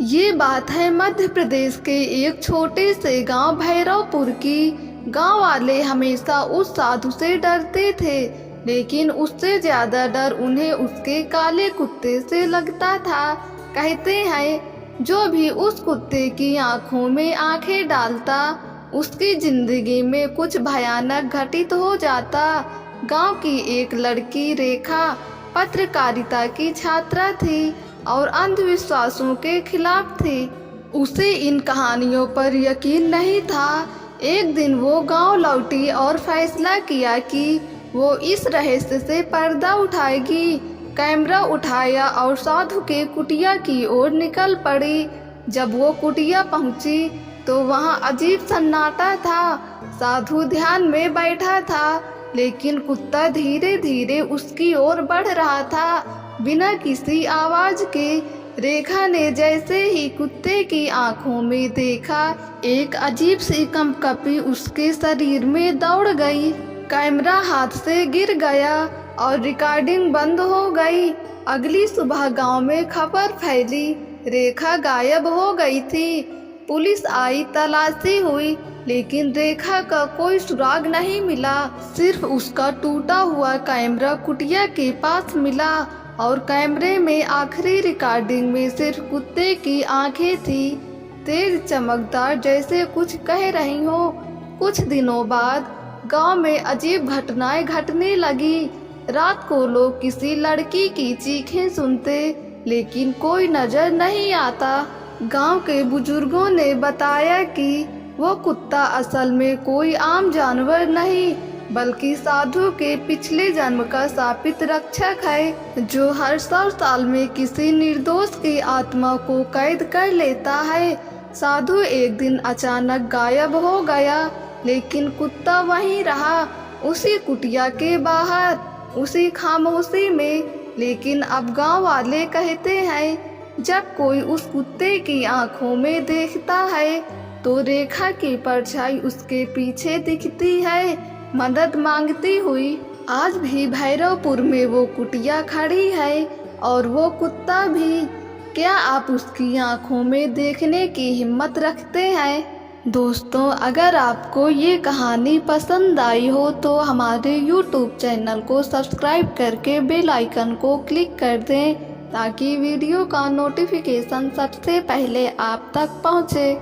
ये बात है मध्य प्रदेश के एक छोटे से गांव भैरवपुर की। गांव वाले हमेशा उस साधु से डरते थे, लेकिन उससे ज्यादा डर उन्हें उसके काले कुत्ते से लगता था। कहते हैं जो भी उस कुत्ते की आंखों में आंखें डालता, उसकी जिंदगी में कुछ भयानक घटित हो जाता। गांव की एक लड़की रेखा पत्रकारिता की छात्रा थी और अंधविश्वासों के खिलाफ थी। उसे इन कहानियों पर यकीन नहीं था। एक दिन वो गांव लौटी और फैसला किया कि वो इस रहस्य से पर्दा उठाएगी। कैमरा उठाया और साधु के कुटिया की ओर निकल पड़ी। जब वो कुटिया पहुंची तो वहां अजीब सन्नाटा था। साधु ध्यान में बैठा था, लेकिन कुत्ता धीरे धीरे उसकी ओर बढ़ रहा था। बिना किसी आवाज के रेखा ने जैसे ही कुत्ते की आंखों में देखा, एक अजीब सी कंपकपी उसके शरीर में दौड़ गई। कैमरा हाथ से गिर गया और रिकॉर्डिंग बंद हो गई। अगली सुबह गांव में खबर फैली, रेखा गायब हो गई थी। पुलिस आई, तलाशी हुई, लेकिन रेखा का कोई सुराग नहीं मिला। सिर्फ उसका टूटा हुआ कैमरा कुटिया के पास मिला और कैमरे में आखिरी रिकॉर्डिंग में सिर्फ कुत्ते की आंखें थी, तेज चमकदार, जैसे कुछ कह रही हो। कुछ दिनों बाद गांव में अजीब घटनाएं घटने लगी। रात को लोग किसी लड़की की चीखें सुनते, लेकिन कोई नजर नहीं आता। गांव के बुजुर्गों ने बताया कि वो कुत्ता असल में कोई आम जानवर नहीं, बल्कि साधु के पिछले जन्म का शापित रक्षक है, जो हर 100 साल में किसी निर्दोष की आत्मा को कैद कर लेता है। साधु एक दिन अचानक गायब हो गया, लेकिन कुत्ता वहीं रहा, उसी कुटिया के बाहर, उसी खामोशी में। लेकिन अब गांव वाले कहते हैं, जब कोई उस कुत्ते की आंखों में देखता है तो रेखा की परछाई उसके पीछे दिखती है, मदद मांगती हुई। आज भी भैरवपुर में वो कुटिया खड़ी है और वो कुत्ता भी। क्या आप उसकी आंखों में देखने की हिम्मत रखते हैं? दोस्तों, अगर आपको ये कहानी पसंद आई हो तो हमारे YouTube चैनल को सब्सक्राइब करके बेल आइकन को क्लिक कर दें, ताकि वीडियो का नोटिफिकेशन सबसे पहले आप तक पहुँचे।